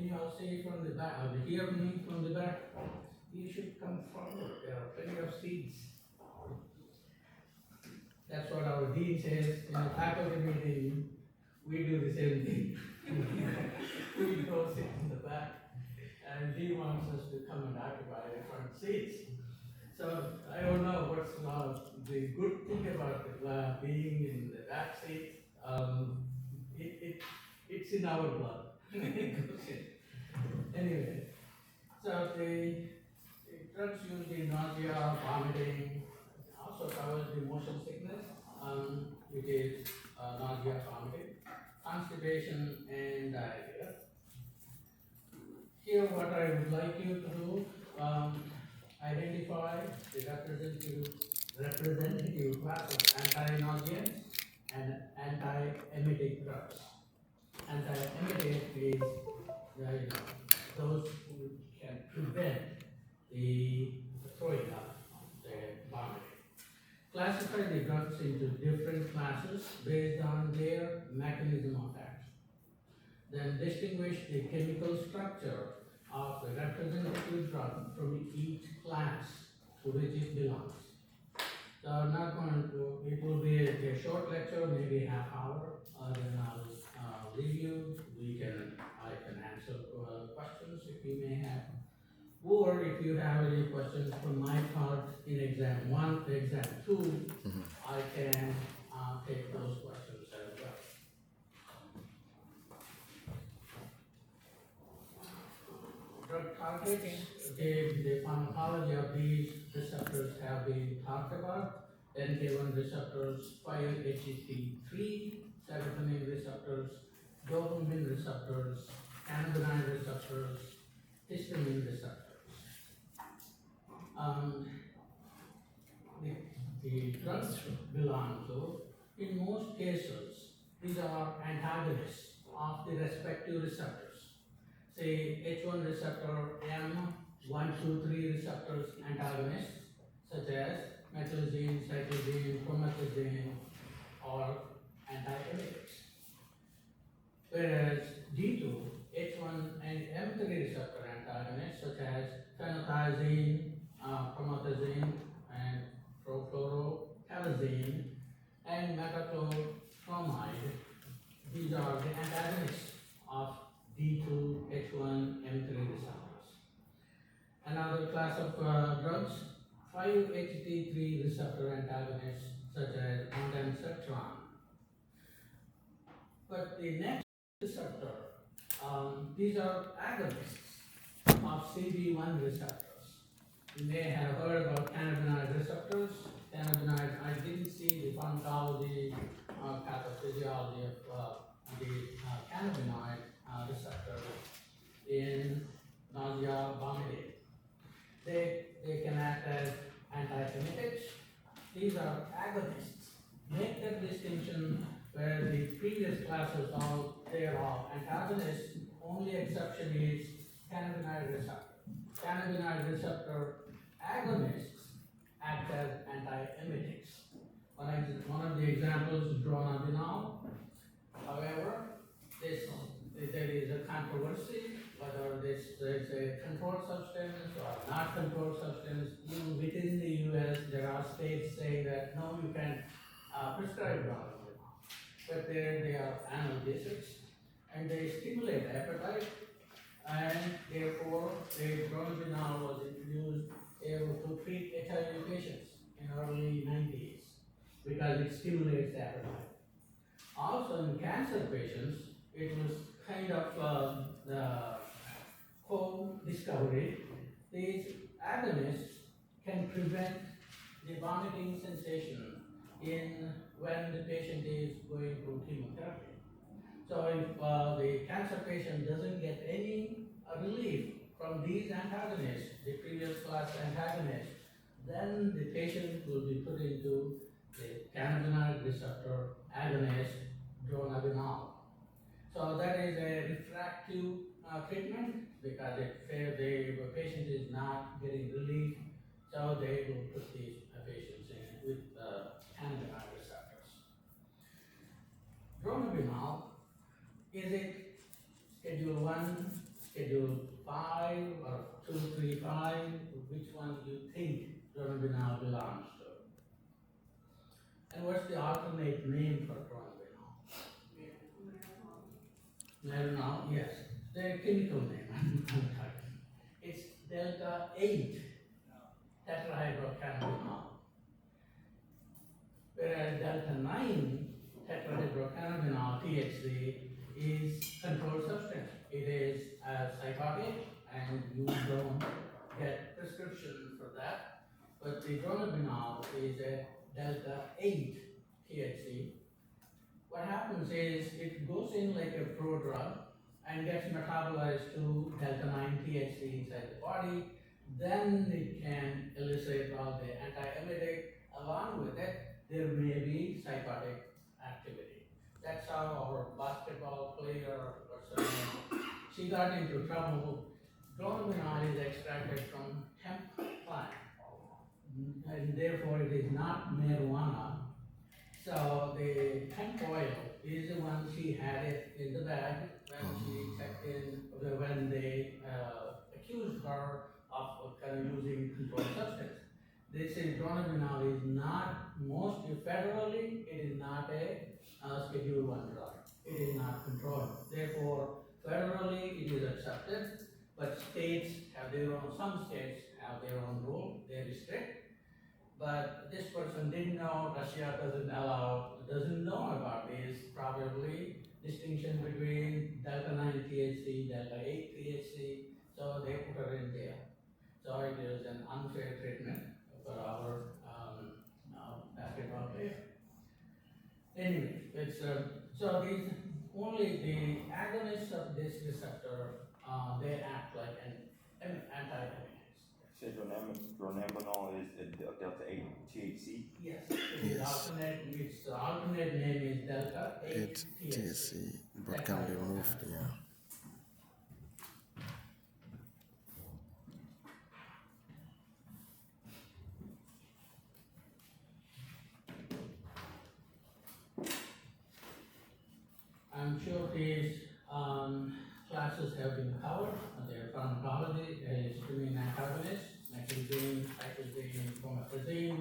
can you all see from the back, or hear me from the back? You should come forward, there are plenty of seats. That's what our dean says, in the faculty meeting, we do the same thing. We go sit in the back, and he wants us to come and occupy the front seats. So I don't know what's the good thing about being in the back seat. It's in our blood. Anyway, so the drugs used in nausea, vomiting, also covers the motion sickness, which is nausea, vomiting, constipation, and diarrhea. Here, what I would like you to do, identify the representative class of anti-nauseans and anti-emetic drugs. Anti-emetic is those who can prevent the throwing up, the vomiting. Classify the drugs into different classes based on their mechanism of action. Then distinguish the chemical structure of the representative drug from each class to which it belongs. So I'm not going to, it will be a short lecture, maybe half hour, then I'll leave you. I can answer questions if you may have. Or if you have any questions from my part in exam 1 to exam 2, I can take those questions as well. Drug targets, the pharmacology of these receptors have been talked about. NK1 receptors, 5-HT3, serotonin receptors, dopamine receptors, cannabinoid receptors, histamine receptors. The drugs belong to, in most cases, these are antagonists of the respective receptors. Say H1 receptor, M123 receptors antagonists, such as methylazine, cyclazine, promethazine, or antiemetics. Whereas D2, H1 and M3 receptor antagonists, such as phenothiazine, promethazine, and prochlorothalazine, and metoclopramide, these are the antagonists of D2, H1, M3 receptors. Another class of drugs, 5-HT3 receptor antagonists, such as ondansetron. But the next receptor, these are agonists of CB1 receptors. You may have heard about cannabinoid receptors. Cannabinoid, I didn't see the pharmacology, pathophysiology of the cannabinoid receptor in nausea, vomiting. They can act as antiemetics. These are agonists. Make that distinction where the previous classes they are all antagonists. Only exception is cannabinoid receptor. Cannabinoid receptor agonists act as antiemetics. One of the examples is dronabinol. However, there is a controversy whether this is a controlled substance or not controlled substance. Even within the US, there are states saying that no, you can prescribe dronabinol. But they are analgesics and they stimulate appetite, and therefore the dronabinol was introduced to treat HIV patients in early 90s because it stimulates appetite. Also in cancer patients, it was kind of the co-discovery. These agonists can prevent the vomiting sensation when the patient is going through chemotherapy. So if the cancer patient doesn't get any relief from these antagonists, the previous class antagonists, then the patient will be put into the cannabinoid receptor agonist, dronabinol. So that is a refractive treatment because if the patient is not getting relief, so they will put these patients in with cannabinoid receptors. Dronabinol, is it Schedule 1 schedule 5 or 235, which one you think dronabinol belongs to? And what's the alternate name for dronabinol? Marinol, yes. The chemical name, I'm talking. It's delta 8 tetrahydrocannabinol. Whereas delta 9 tetrahydrocannabinol, THC, is controlled substance. It is psychotic and you don't get prescription for that. But the dronabinol is a delta 8 THC. What happens is it goes in like a prodrug and gets metabolized to delta 9 THC inside the body. Then it can elicit all the antiemetic. Along with it, there may be psychotic activity. That's how our basketball player, what's her name, she got into trouble. Dronabinol is extracted from hemp plant, and therefore it is not marijuana. So the hemp oil is the one she had it in the bag when she checked in, when they accused her of kind of using controlled substance. They say dronabinol is not, mostly federally, it is not a Schedule 1 drug. It is not controlled. Therefore, federally it is accepted, but states have their own, some states have their own rule, they restrict. But this person didn't know, Russia doesn't know about this, probably distinction between delta 9 THC, delta 8 THC, so they put her in jail. So it is an unfair treatment for our basketball player. Anyway, it's so these only the agonists of this receptor they act like an antagonist. So dronabinol is a delta 8 THC? Yes, it is alternate. Its alternate name is delta 8 THC. But can be moved, yeah. I'm sure these classes have been covered. Their pharmacology is histamine antagonist, methylzine, cyclizine, promethazine,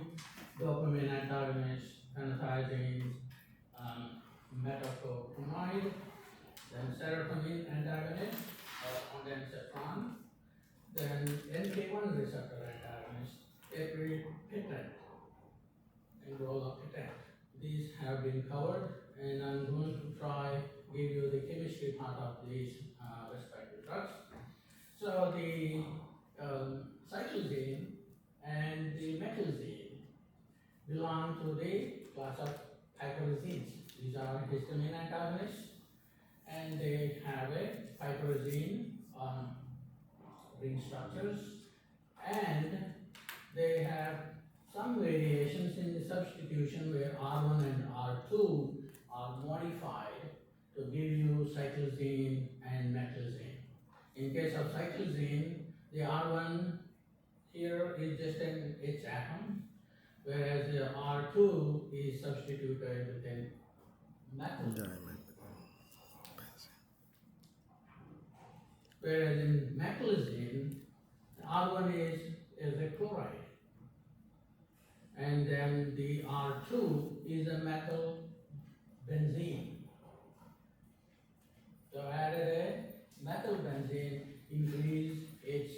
dopamine antagonist, phenothiazine, metoclopramide, then serotonin antagonist, ondansetron, then NK1 receptor antagonist, aprepitant, and rolopitant. These have been covered, and I'm going to try give you the chemistry part of these respective drugs. So the cyclizine and the methylzine belong to the class of piperazines. These are histamine antagonists, and they have a piperazine ring structures, and they have some variations in the substitution where R1 and R2 are modified to give you cyclizine and methylzine. In case of cyclizine, the R1 here is just in its atom, whereas the R2 is substituted within methyl. Whereas in methylzine, R1 is a chloride, and then the R2 is a methyl benzene. So added a methyl benzene, increase its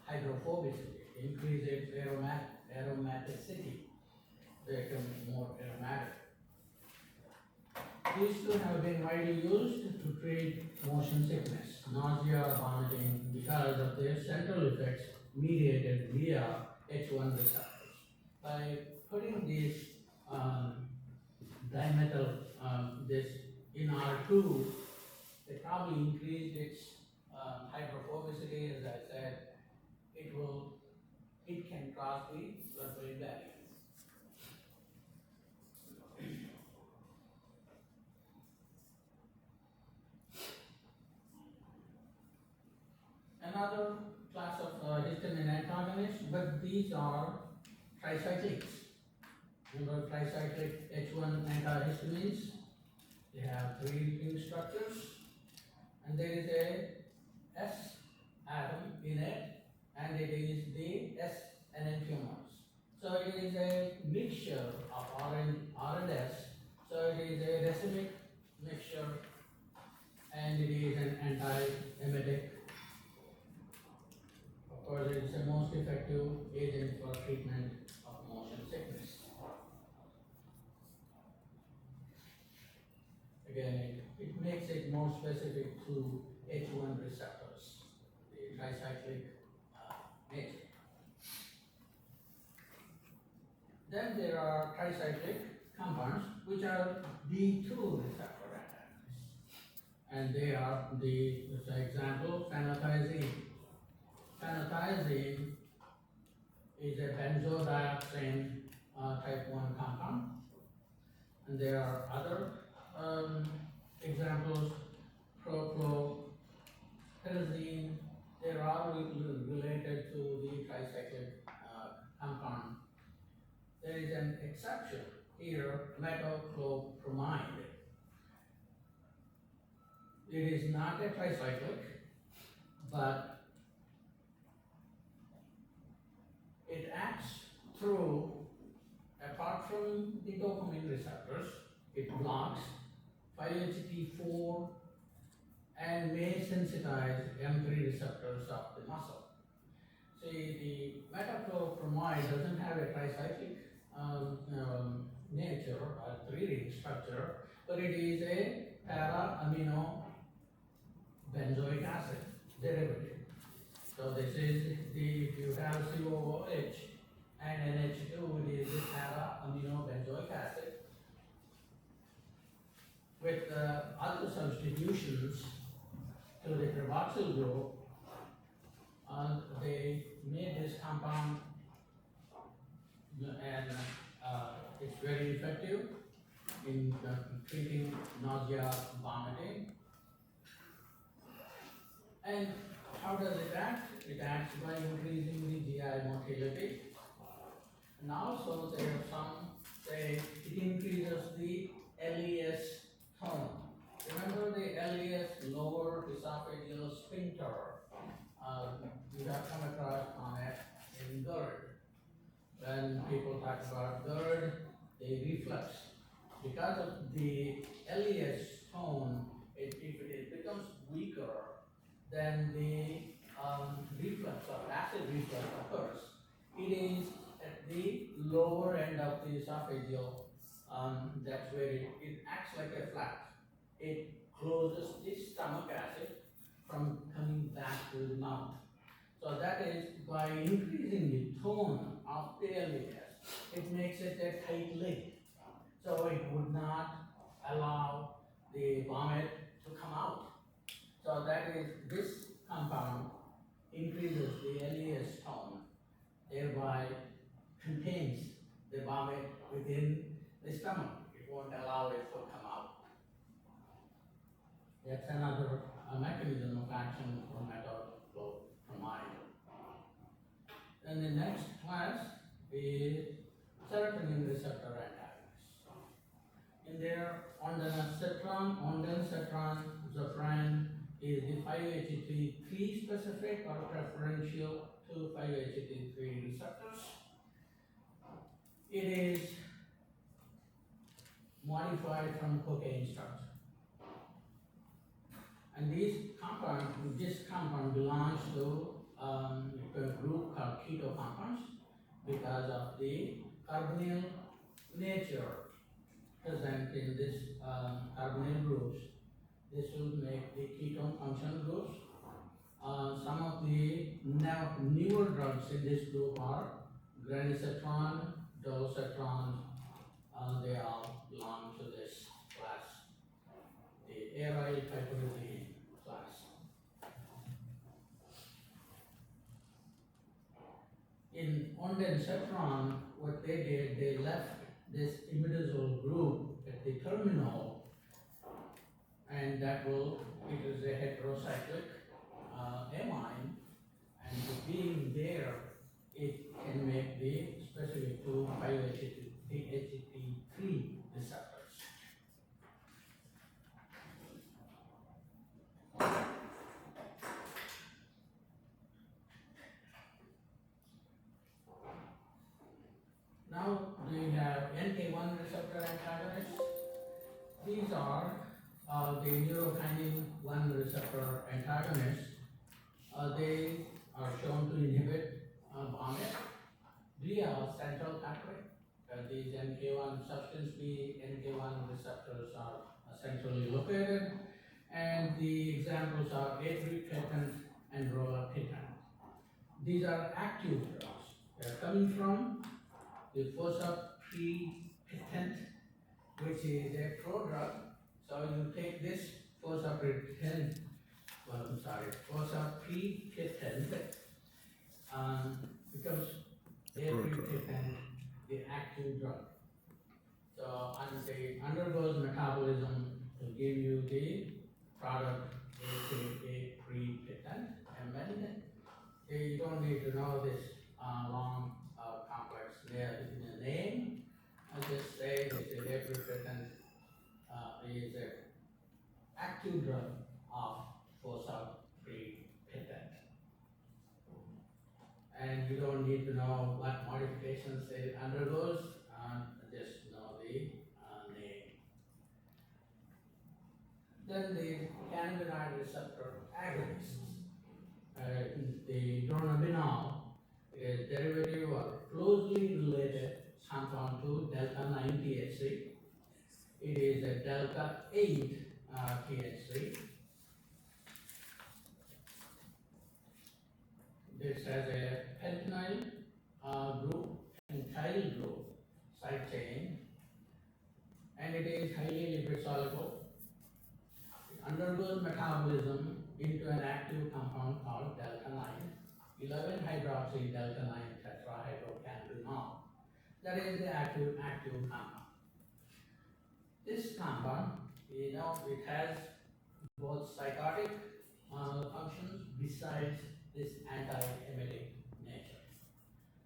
hydrophobicity, increase its aromaticity, become more aromatic. These two have been widely used to treat motion sickness, nausea, vomiting, because of their central effects mediated via H1 receptors. By putting this dimethyl, this in R2, they probably increased its hydrophobicity. As I said, it can cross the blood-brain barrier. Another class of histamine antagonists, but these are tricyclics. Remember tricyclic H1 antihistamines? They have 3 ring structures, and there is a S atom in it, and it is the S enantiomers. So it is a mixture of R and S. So it is a racemic mixture, and it is an anti-emetic. Of course, it is the most effective agent for treatment of motion sickness. Again, it makes it more specific to H1 receptors, the tricyclic nature. Then there are tricyclic compounds, which are D2 receptor antagonists. And they are for example, phenothiazine. Phenothiazine is a benzodiazepine type 1 compound. And there are other examples, prochlorperazine. They are all related to the tricyclic compound. There is an exception here, metoclopramide. It is not a tricyclic, but it acts through, apart from the dopamine receptors, it blocks 5-HT4 and may sensitize M3 receptors of the muscle. See, the metoclopramide doesn't have a tricyclic nature or 3-ring structure, but it is a para-amino benzoic acid derivative. So this is if you have COOH and NH2, it is the para-amino benzoic acid. With other substitutions to the carboxyl group, they made this compound, and it's very effective in treating nausea, vomiting. And how does it act? It acts by increasing the GI motility. And also there are some say it increases the LES tone. Remember the LES, lower esophageal sphincter? You have come across on it in GERD. When people talk about GERD, they reflux. Because of the LES tone, if it becomes weaker, then the reflux or acid reflux occurs. It is at the lower end of the esophageal, that's where it acts like a flap. It closes the stomach acid from coming back to the mouth. So that is by increasing the tone of the LES, it makes it a tight lid. So it would not allow the vomit to come out. So that is, this compound increases the LES tone, thereby contains the vomit within the stomach. It won't allow it to come out. That's another mechanism of action for metoclopramide. Then the next class is serotonin receptor antagonists. In there, ondansetron, zafran is the 5-HT3 specific or preferential to 5-HT3 receptors. It is modified from cocaine structure. And this compound belongs to a group called keto compounds because of the carbonyl nature present in this carbonyl groups. This will make the ketone functional groups. Some of the newer drugs in this group are granisetron, dolosetron. They all belong to this class, the aryl piperazine class. In ondansetron, what they did, they left this imidazole group at the terminal, and it is a heterocyclic amine, and being there, it can make the specific to 5-HT3 receptors. these are the neurokinin 1 receptor antagonists. They are shown to inhibit vomit via central pathway. These NK1 substance B, NK1 receptors are centrally located, and the examples are atripitant and rolapitant. These are active drugs. They are coming from the fosaprepitant, which is a prodrug. So you take this fosaprepitant, fosaprepitant becomes atripitant, the active drug. So and it undergoes metabolism to give you the product atripitant, and then you don't need to know this long complex name. I'll just say this is atripitant is an active drug of fosaprepitant. And you don't need to know what modifications it undergoes, just know the name. Then the cannabinoid receptor agonists. The dronabinol is derivative or closely related compound to delta 9 THC. It is a delta 8 THC. This has a pentenyl group, pentyl group, side chain, and it is highly lipid soluble. It undergoes metabolism into an active compound called delta 9, 11-hydroxy delta 9 tetrahydrocannabinol. That is the active compound. This compound, it has both psychotic functions besides this anti-emetic nature.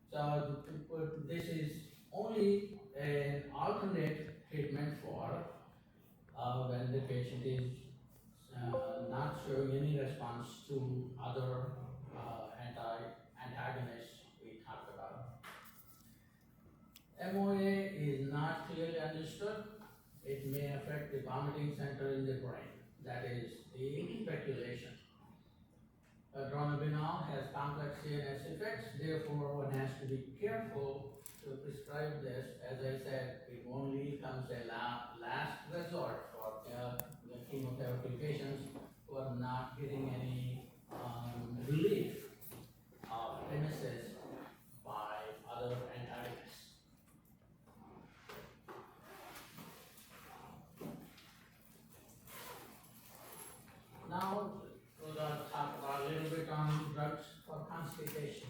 So this is only an alternate treatment for when the patient is not showing any response to other antagonists we talked about. MOA is not clearly understood. It may affect the vomiting center in the brain. That is the speculation. Dronabinol has complex CNS effects, therefore one has to be careful to prescribe this. As I said, it only comes a last resort for the chemotherapy patients who are not getting any relief of emesis by other antagonists. Now we'll talk about a little bit on drugs for constipation.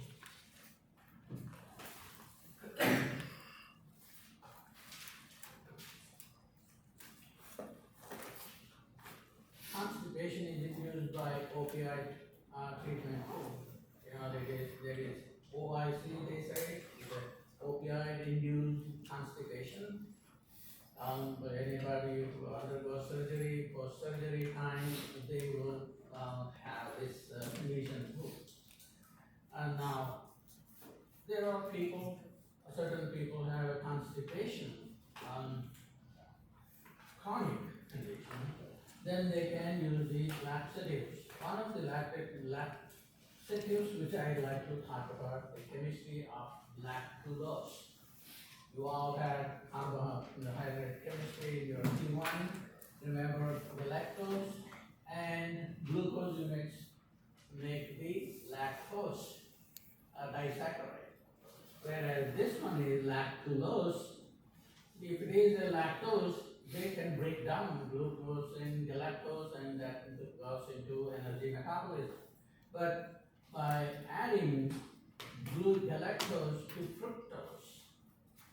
Constipation is induced by opioid treatment. There is OIC, they say, opioid-induced constipation. But anybody who undergoes surgery, post-surgery time, they will have this condition too. And now, there are certain people have a constipation, chronic condition, then they can use these laxatives. One of the laxatives which I like to talk about, the chemistry of lactulose. You all had carbohydrate chemistry in your T1. Remember the lactose and glucose units make the lactose disaccharide. Whereas this one is lactulose. If it is a lactose, they can break down glucose and galactose, and that goes into energy metabolism. But by adding galactose to fructose,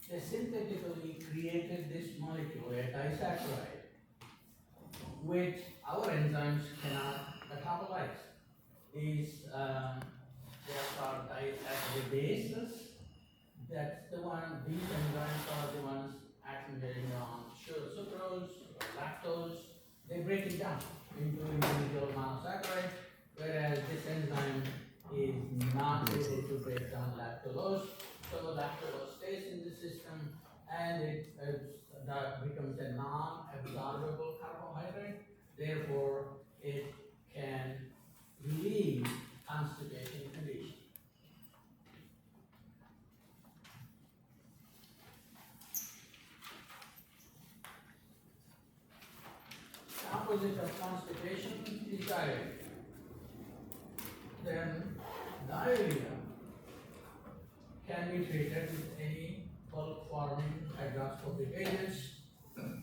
they synthetically created this molecule, a disaccharide, which our enzymes cannot metabolize. These they are called disaccharidases. That's the one. These enzymes are the ones acting on sucrose, lactose. They break it down into individual monosaccharides, whereas this enzyme is not able to break down lactulose. So lactulose stays in the system, and it that becomes a non-absorbable carbohydrate. Therefore, it can relieve constipation condition. The opposite of constipation is diarrhea. Then diarrhea can be treated with any bulk forming hygroscopic agents,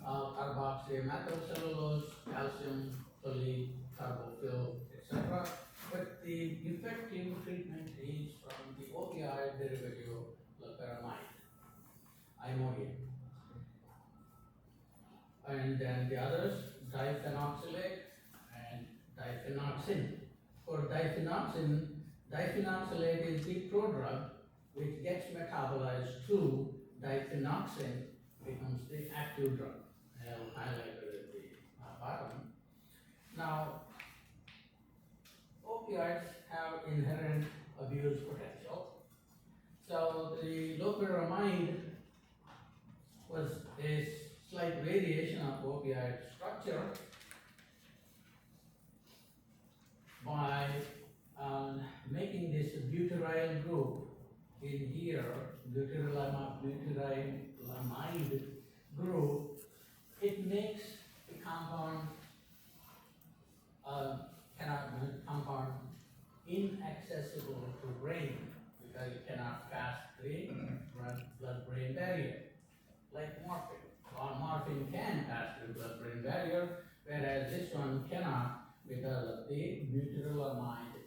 carboxymethylcellulose, calcium, polycarbophyll, etc. But the effective treatment is from the opioid derivative loperamide, Imodium. And then the others, diphenoxylate and diphenoxin. For diphenoxin, diphenoxylate is the prodrug which gets metabolized to diphenoxin, becomes the active drug. I have highlighted at the bottom. Now, opioids have inherent abuse potential. So the loperamide was a slight variation of opioid structure by making this butyryl group in here, butyramide group. It makes the compound compound inaccessible to brain because it cannot pass the blood-brain barrier, like morphine. Well, morphine can pass the blood-brain barrier, whereas this one cannot because of the butyramide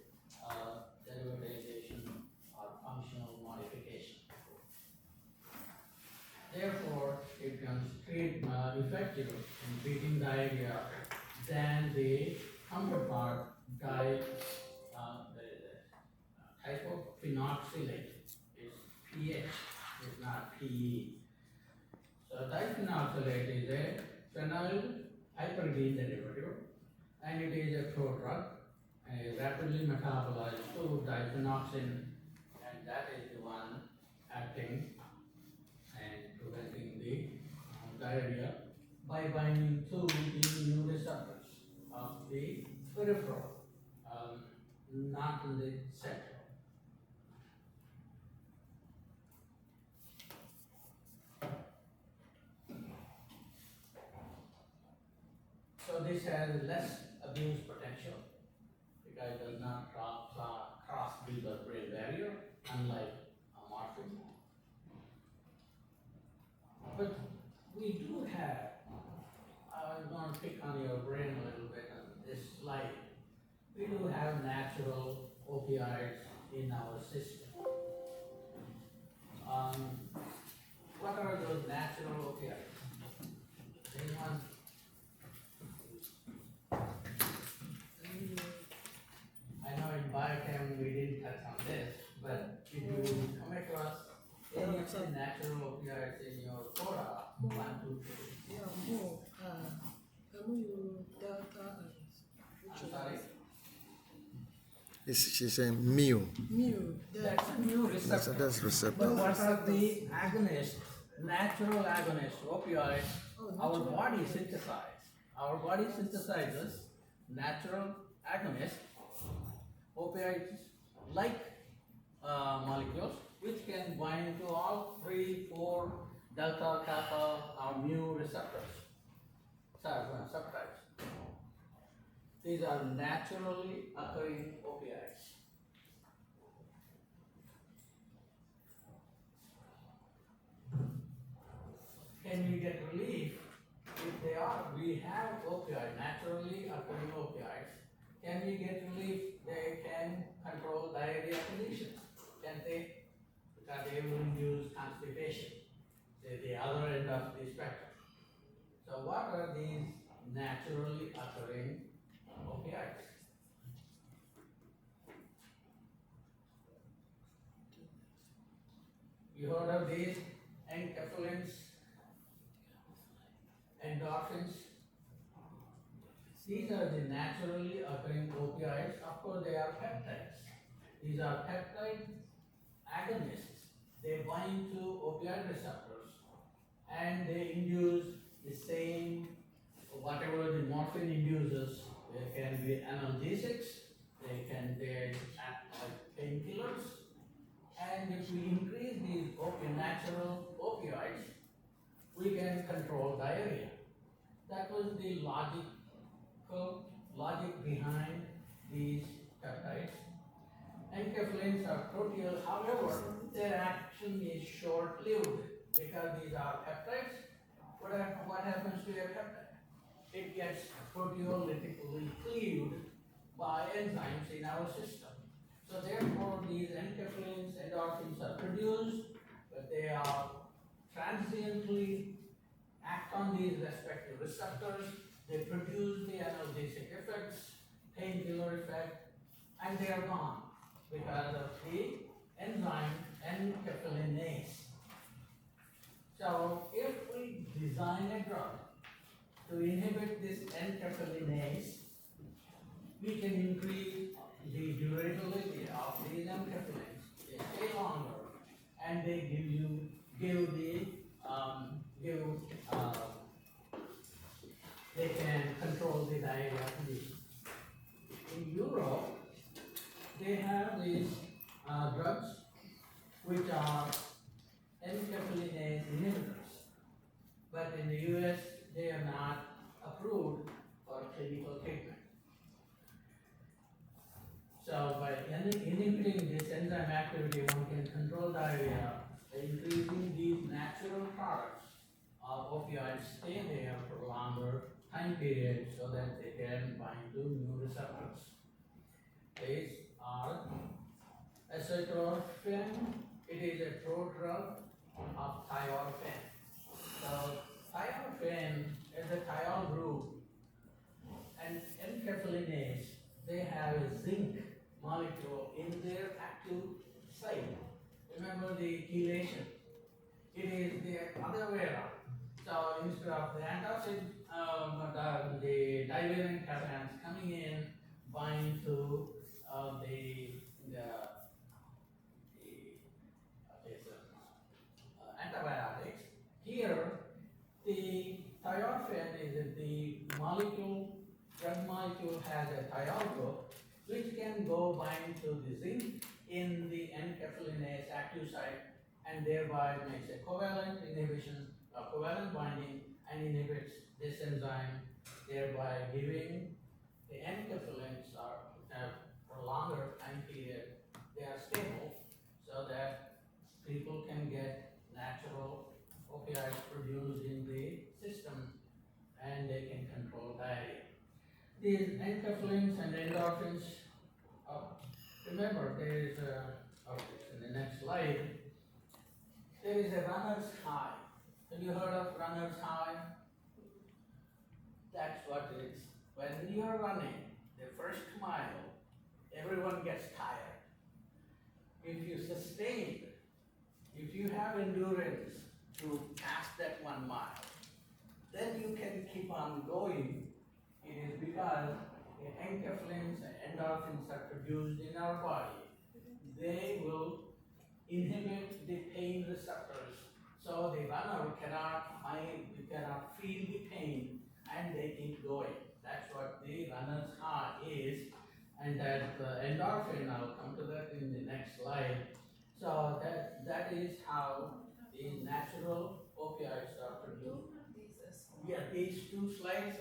derivatization or functional modification. Therefore, it becomes effective in treating diarrhea than the counterpart diphenoxylate is pH, is not PE. So diphenoxylate is a phenyl hypergene derivative, and it is a prodrug and is rapidly metabolized to diphenoxin, and that is the one acting and preventing the diarrhea by binding to the immune receptors of the peripheral, not in the central. So this has less abuse potential because it does not cross the blood-brain barrier, unlike morphine. But we do have, I'm going to pick on your brain a little bit on this slide. We do have natural opioids in our system. What are those natural opioids? Anyone? I know in biochem we didn't touch on this, but did you come across any of the natural opioids in your quota? 1, 2, 3. Yeah, more. Delta I'm sorry? She's saying mu. That's a new receptor. That's receptor. But what are the agonists, natural agonists, opioids, our body synthesizes? Our body synthesizes natural agonists, opioids like molecules, which can bind to all 3, 4 delta, kappa, or mu receptors, subtypes. These are naturally occurring opioids. Can we get relief if they are? We have opioid, naturally occurring opioids. Can we get relief? They can control diarrhea conditions, can they? Because they will induce constipation, the other end of the spectrum. So what are these naturally occurring opioids? You heard of these enkephalins, endorphins? These are the naturally occurring opioids. Of course, they are peptides. These are peptide agonists. They bind to opioid receptors and they induce the same, whatever the morphine induces. They can be analgesics, they act like painkillers, and if we increase these natural opioids, we can control diarrhea. That was the logic behind these peptides. Enkephalins are proteal, however, their action is short-lived because these are peptides. What happens to a peptide? It gets proteolytically cleaved by enzymes in our system. So therefore, these enkephalins, endorphins are produced, but they are transiently act on these respective receptors. They produce the analgesic effects, painkiller effect, and they are gone because of the enzyme enkephalinase. So if we design a drug to inhibit this enkephalinase, we can increase the durability of these enkephalins. They stay longer, and they they can control the diarrhea condition. In Europe, they have these drugs which are enkephalinase inhibitors, but in the US, they are not approved for clinical treatment. So by inhibiting this enzyme activity, one can control diarrhea by increasing these natural products of opioids stay there for longer time period so that they can bind to new receptors. These are acetylphen. It is a prodrug of thiolphen. So thiolphen is a thiol group, and enkephalinase, they have a zinc molecule in their active site. Remember the chelation? It is the other way around. So instead of the antacid, the divalent cations coming in bind to antibiotics. Here, the thiolphen is the drug molecule has a thiol group which can go bind to the zinc in the enkephalinase active site and thereby makes a covalent inhibition, covalent binding, and inhibits this enzyme, thereby giving the enkephalins for longer time period, they are stable so that people can get natural opioids produced in the system and they can control diarrhea. These enkephalins and endorphins, remember there is in the next slide, there is a runner's high. Have you heard of runner's high? That's what it is. When you are running the first mile, everyone gets tired. If you sustain, if you have endurance to pass that 1 mile, then you can keep on going. It is because the enkephalins and endorphins are produced in our body. They will inhibit the pain receptors, so the runner cannot feel the pain, and they keep going. That's what the runner's high is, and that endorphin, I'll come to that in the next slide. So that is how the natural opioids are produced. Yeah, these 2 slides,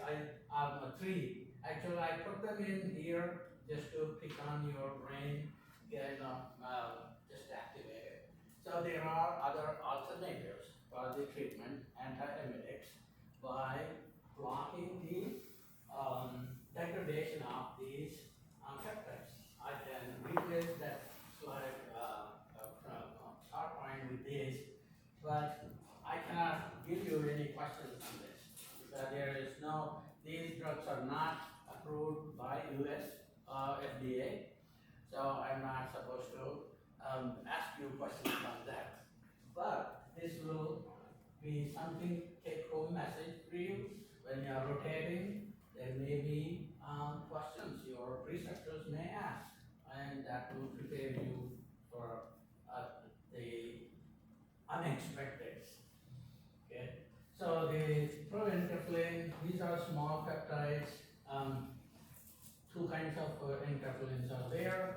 three. Actually, I put them in here just to pick on your brain, just activate it. So there are other alternatives for the treatment, antiemetics, by blocking the degradation of these peptides. I can replace that slide PowerPoint with this, but I cannot give you any questions on this. These drugs are not approved by US FDA, so I'm not supposed to ask you questions on that. But this will be something take-home message for you when you are rotating. There may be questions your researchers may ask, and that will prepare you for the unexpected. Okay. are small peptides. Two kinds of enkephalins are there,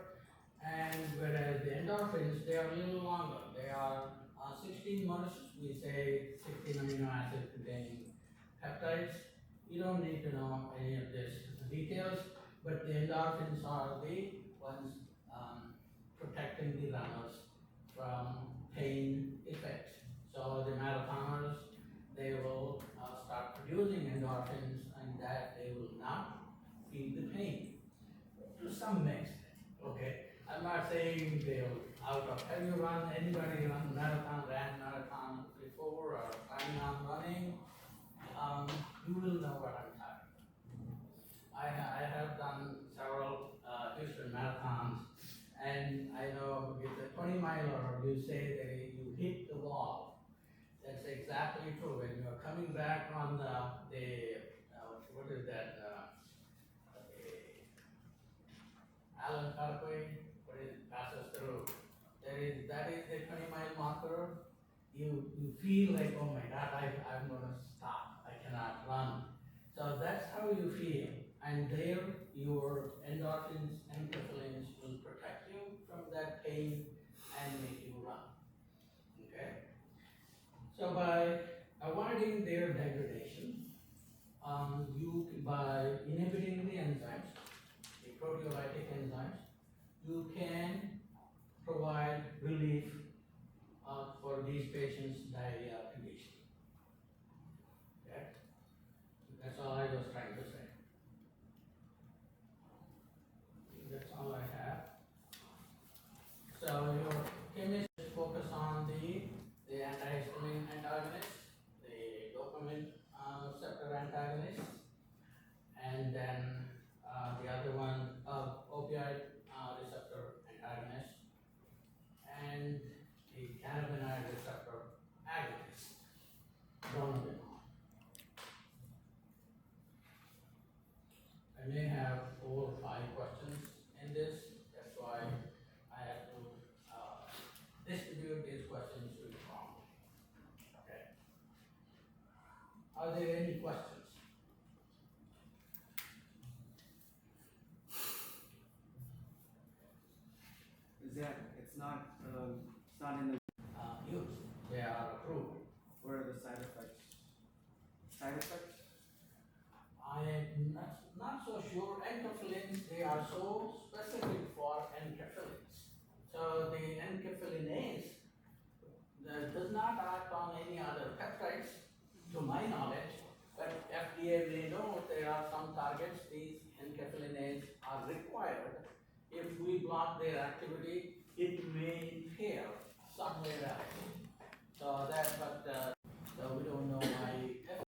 and whereas the endorphins, they are a little longer. They are 16 months, we say 16 amino acid containing peptides. You don't need to know any of this details, but the endorphins are the ones protecting the runners from pain effects. So the marathoners, they will start producing endorphins, and that they will not feel the pain to some extent. Okay, I'm not saying they'll out of. Have you run anybody run ran marathon before or planning on running? You will know what I'm talking about. I have done several Houston marathons, and I know with a 20-miler, you say that you hit the wall. That's exactly true. When you're coming back on the what is that? Allen Parkway, what is passes through. That is the 20-mile marker. You feel like, oh my God, I'm gonna stop. I cannot run. So that's how you feel. And there your endorphins and enkephalins will protect you from that pain and make you run. Okay? So by avoiding their degradation, by inhibiting the enzymes, the proteolytic enzymes, you can provide relief for these patients' diarrhea condition. Okay? That's all I was trying to say. That's all I have. So your chemists focus on the antihistamine antagonists, the dopamine receptor antagonists, and then the other one, opioid receptor antagonist, and the cannabinoid receptor agonist. Donovan. I may have 4 or 5 questions in this. That's why I have to distribute these questions to the form. Okay. Are there any questions? Is that it's not in the Used. They are approved. what are the side effects? Side effects? I am not so sure. Enkephalins, they are so specific for enkephalins. So the enkephalinase that does not act on any other peptides, to my knowledge, but FDA may know there are some targets these enkephalinase are required. If we block their activity, it may impair